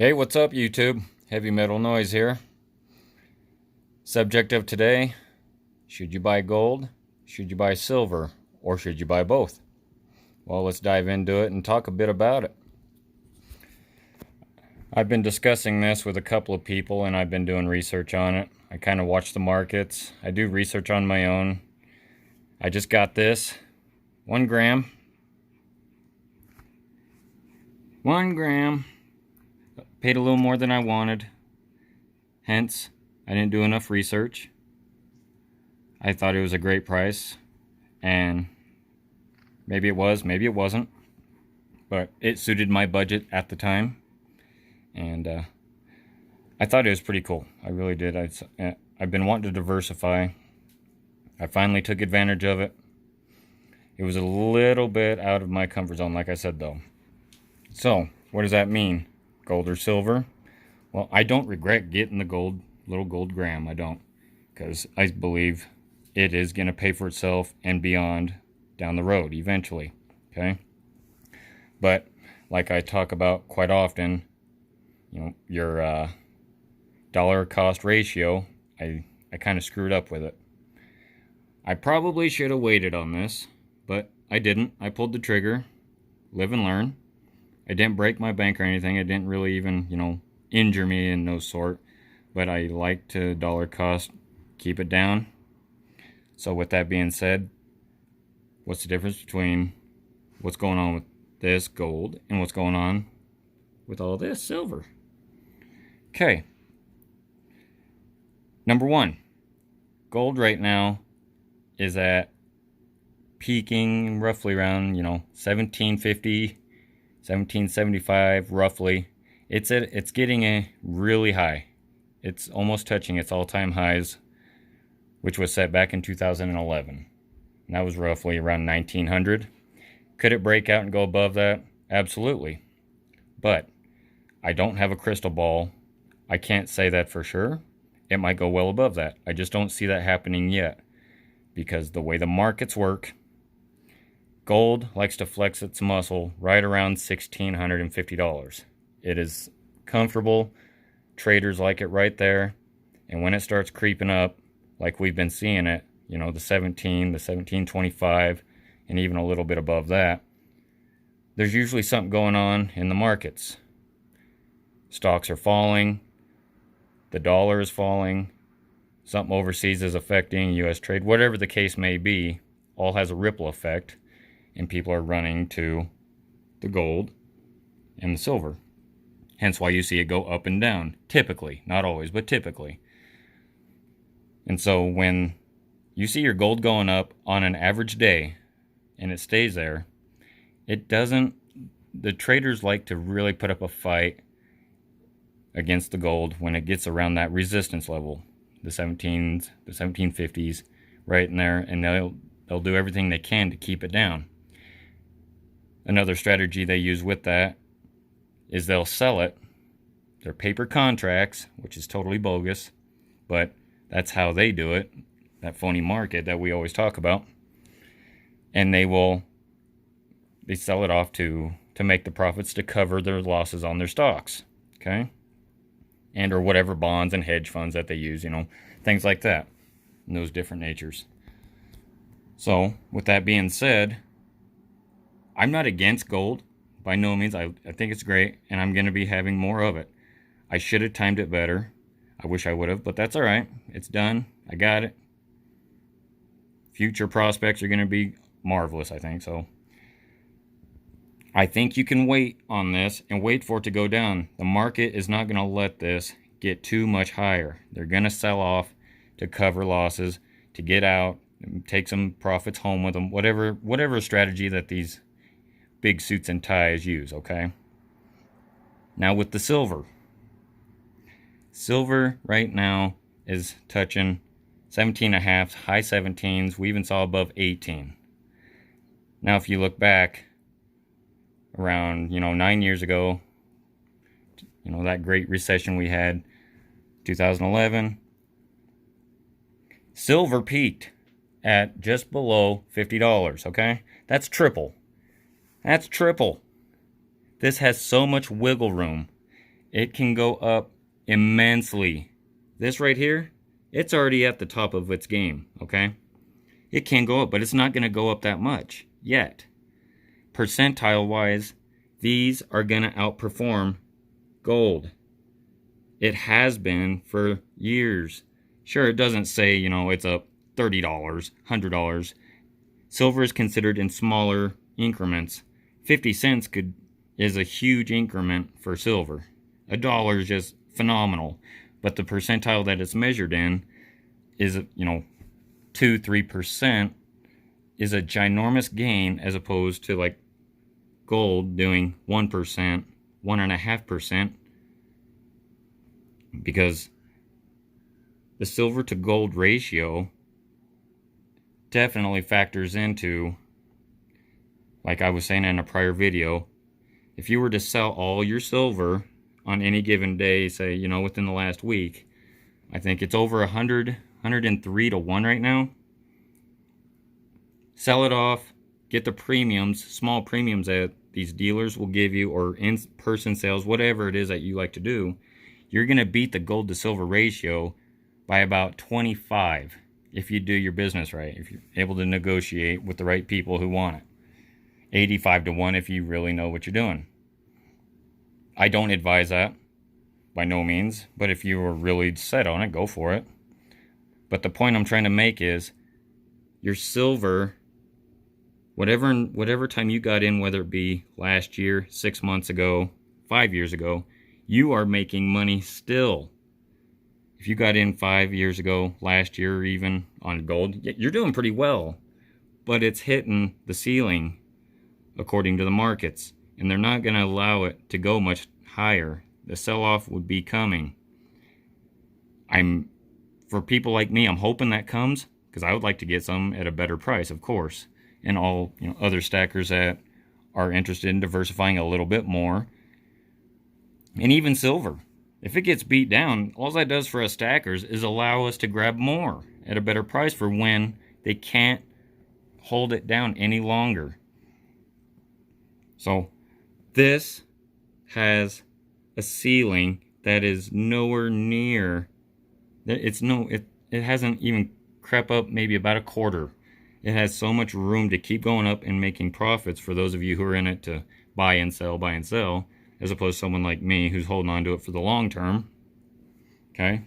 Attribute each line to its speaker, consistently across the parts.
Speaker 1: Hey, what's up, YouTube? Heavy Metal Noise here. Subject of today: should you buy gold, should you buy silver, or should you buy both? Well, let's dive into it and talk a bit about it. I've been discussing this with a couple of people and I've been doing research on it. I kind of watch the markets. I do research on my own. I just got this 1 gram. 1 gram. Paid a little more than I wanted. Hence, I didn't do enough research. I thought it was a great price, and maybe it was, maybe it wasn't, but it suited my budget at the time, and I thought it was pretty cool. I really did. I've been wanting to diversify. I finally took advantage of it. It was a little bit out of my comfort zone, like I said, though. So, what does that mean? Gold or silver? Well, I don't regret getting the little gold gram. I don't, because I believe it is going to pay for itself and beyond down the road eventually. Okay? But like I talk about quite often, your dollar cost ratio, I kind of screwed up with it. I probably should have waited on this, but I didn't. I pulled the trigger. Live and learn. I didn't break my bank or anything. It didn't really even, injure me in no sort. But I like to dollar cost keep it down. So with that being said, what's the difference between what's going on with this gold and what's going on with all this silver? Okay. Number one, gold right now is at peaking roughly around, 1750, 1775 roughly. It's getting a really high. It's almost touching its all-time highs, which was set back in 2011. And that was roughly around 1900. Could it break out and go above that? Absolutely. But I don't have a crystal ball. I can't say that for sure. It might go well above that. I just don't see that happening yet, because the way the markets work, gold likes to flex its muscle right around $1,650. It is comfortable. Traders like it right there. And when it starts creeping up, like we've been seeing it, the 17, the 1725, and even a little bit above that, there's usually something going on in the markets. Stocks are falling. The dollar is falling. Something overseas is affecting U.S. trade. Whatever the case may be, all has a ripple effect. And people are running to the gold and the silver. Hence why you see it go up and down. Typically. Not always, but typically. And so when you see your gold going up on an average day and it stays there, the traders like to really put up a fight against the gold when it gets around that resistance level, the 17s, the 1750s, right in there, and they'll do everything they can to keep it down. Another strategy they use with that is they'll sell it. They're paper contracts, which is totally bogus, but that's how they do it, that phony market that we always talk about. And they sell it off to make the profits to cover their losses on their stocks, okay? And or whatever bonds and hedge funds that they use, things like that, and those different natures. So, with that being said, I'm not against gold, by no means. I think it's great, and I'm going to be having more of it. I should have timed it better. I wish I would have, but that's all right. It's done. I got it. Future prospects are going to be marvelous, I think. So I think you can wait on this and wait for it to go down. The market is not going to let this get too much higher. They're going to sell off to cover losses, to get out, and take some profits home with them, whatever strategy that these big suits and ties use, okay? Now with the silver. Silver right now is touching 17 and a half, high 17s. We even saw above 18. Now if you look back around, 9 years ago, that great recession we had, 2011, silver peaked at just below $50, okay? That's triple. That's triple. This has so much wiggle room. It can go up immensely. This right here, it's already at the top of its game, okay? It can go up, but it's not going to go up that much yet. Percentile-wise, these are going to outperform gold. It has been for years. Sure, it doesn't say, it's up $30, $100. Silver is considered in smaller increments. 50 cents is a huge increment for silver. $1 is just phenomenal. But the percentile that it's measured in is, 2-3% is a ginormous gain, as opposed to like gold doing 1%, 1.5%, because the silver to gold ratio definitely factors into, like I was saying in a prior video, if you were to sell all your silver on any given day, say, within the last week, I think it's over 103 to 1 right now. Sell it off, get the premiums, small premiums that these dealers will give you, or in-person sales, whatever it is that you like to do. You're going to beat the gold to silver ratio by about 25 if you do your business right, if you're able to negotiate with the right people who want it. 85 to 1 if you really know what you're doing. I don't advise that, by no means, but if you were really set on it, go for it. But the point I'm trying to make is, your silver, whatever time you got in, whether it be last year, 6 months ago, 5 years ago, you are making money still. If you got in 5 years ago, last year, or even on gold, you're doing pretty well. But it's hitting the ceiling according to the markets, and they're not going to allow it to go much higher. The sell-off would be coming. For people like me, I'm hoping that comes, because I would like to get some at a better price, of course. And all other stackers that are interested in diversifying a little bit more. And even silver. If it gets beat down, all that does for us stackers is allow us to grab more at a better price for when they can't hold it down any longer. So this has a ceiling that is nowhere near, it hasn't even crept up maybe about a quarter. It has so much room to keep going up and making profits for those of you who are in it to buy and sell, as opposed to someone like me who's holding on to it for the long term. Okay?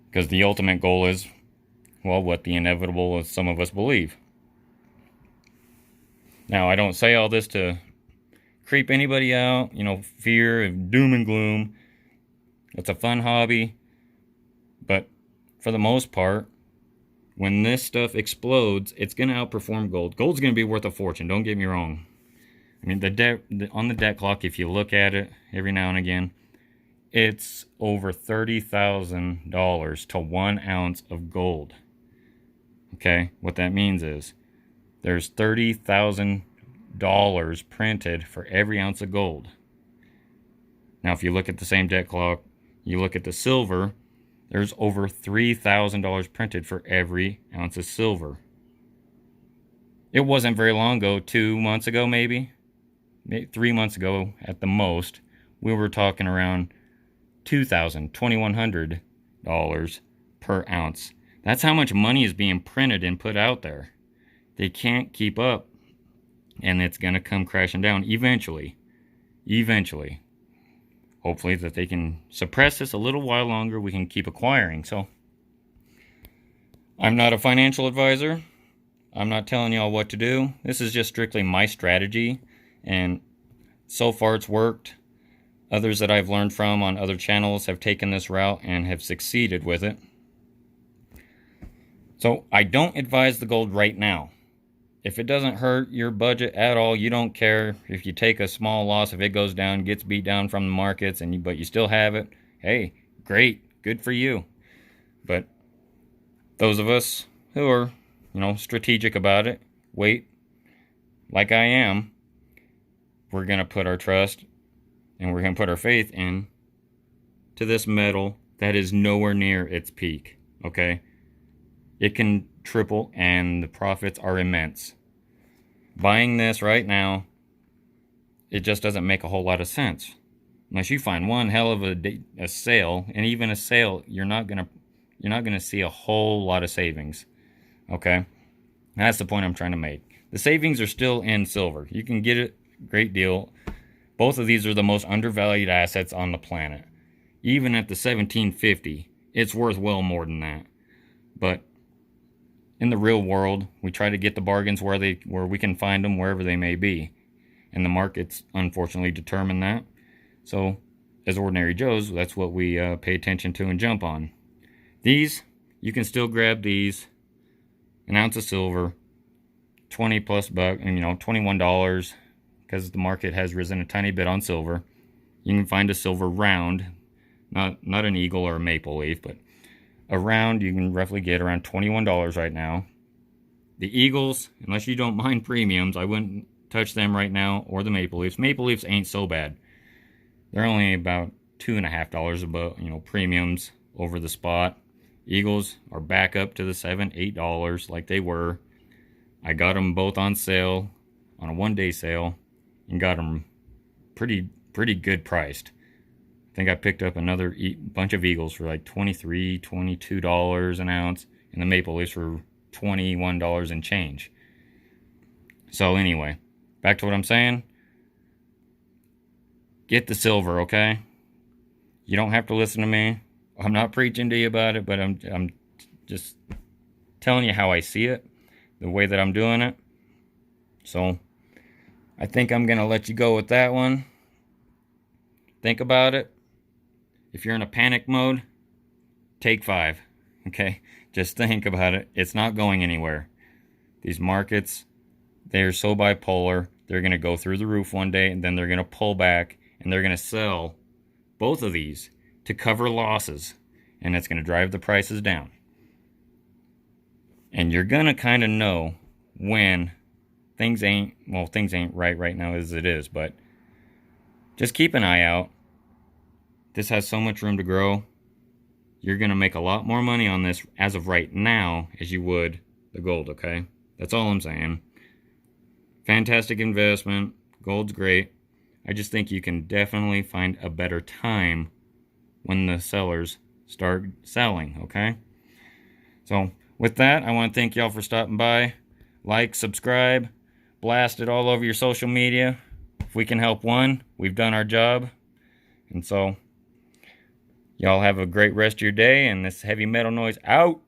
Speaker 1: Because the ultimate goal is, well, what the inevitable is, some of us believe. Now, I don't say all this to creep anybody out, fear of doom and gloom. It's a fun hobby. But for the most part, when this stuff explodes, it's going to outperform gold. Gold's going to be worth a fortune, don't get me wrong. I mean, on the debt clock, if you look at it every now and again, it's over $30,000 to 1 ounce of gold. Okay, what that means is there's $30,000 printed for every ounce of gold. Now, if you look at the same debt clock, you look at the silver, there's over $3,000 printed for every ounce of silver. It wasn't very long ago, 2 months ago maybe 3 months ago at the most, we were talking around $2,000, $2,100 per ounce. That's how much money is being printed and put out there. They can't keep up, and it's going to come crashing down eventually. Hopefully that they can suppress this a little while longer, we can keep acquiring. So, I'm not a financial advisor. I'm not telling y'all what to do. This is just strictly my strategy, and so far it's worked. Others that I've learned from on other channels have taken this route and have succeeded with it. So I don't advise the gold right now. If it doesn't hurt your budget at all, you don't care if you take a small loss, if it goes down, gets beat down from the markets, but you still have it, hey, great, good for you. But those of us who are, strategic about it, wait, like I am, we're going to put our trust and we're going to put our faith in to this metal that is nowhere near its peak, okay? It can triple and the profits are immense. Buying this right now, it just doesn't make a whole lot of sense. unless you find one hell of a sale, and even a sale, you're not gonna see a whole lot of savings. Okay, that's the point I'm trying to make. The savings are still in silver. You can get a great deal. Both of these are the most undervalued assets on the planet. Even at the 1750, it's worth well more than that. But in the real world, we try to get the bargains where we can find them wherever they may be. And the markets unfortunately determine that. So, as ordinary Joes, that's what we pay attention to and jump on. These, you can still grab these, an ounce of silver, 20 plus bucks, and $21, because the market has risen a tiny bit on silver. You can find a silver round, not an eagle or a maple leaf, but a round you can roughly get around $21 right now. The eagles, unless you don't mind premiums, I wouldn't touch them right now, or the maple leafs. Maple leafs ain't so bad. They're only about $2.50 above, premiums over the spot. Eagles are back up to the $7, $8 like they were. I got them both on sale, on a one-day sale, and got them pretty good priced. I think I picked up another bunch of eagles for like $23, $22 an ounce, and the maple leafs for $21 and change. So anyway, back to what I'm saying. Get the silver, okay? You don't have to listen to me. I'm not preaching to you about it, but I'm just telling you how I see it, the way that I'm doing it. So I think I'm going to let you go with that one. Think about it. If you're in a panic mode, take 5. Okay? Just think about it. It's not going anywhere. These markets, they're so bipolar. They're going to go through the roof one day, and then they're going to pull back, and they're going to sell both of these to cover losses, and it's going to drive the prices down. And you're going to kind of know when things ain't right now as it is, but just keep an eye out. This has so much room to grow. You're going to make a lot more money on this as of right now as you would the gold, okay? That's all I'm saying. Fantastic investment. Gold's great. I just think you can definitely find a better time when the sellers start selling, okay? So with that, I want to thank y'all for stopping by. Like, subscribe, blast it all over your social media. If we can help one, we've done our job. And so y'all have a great rest of your day, and this Heavy Metal Noise out.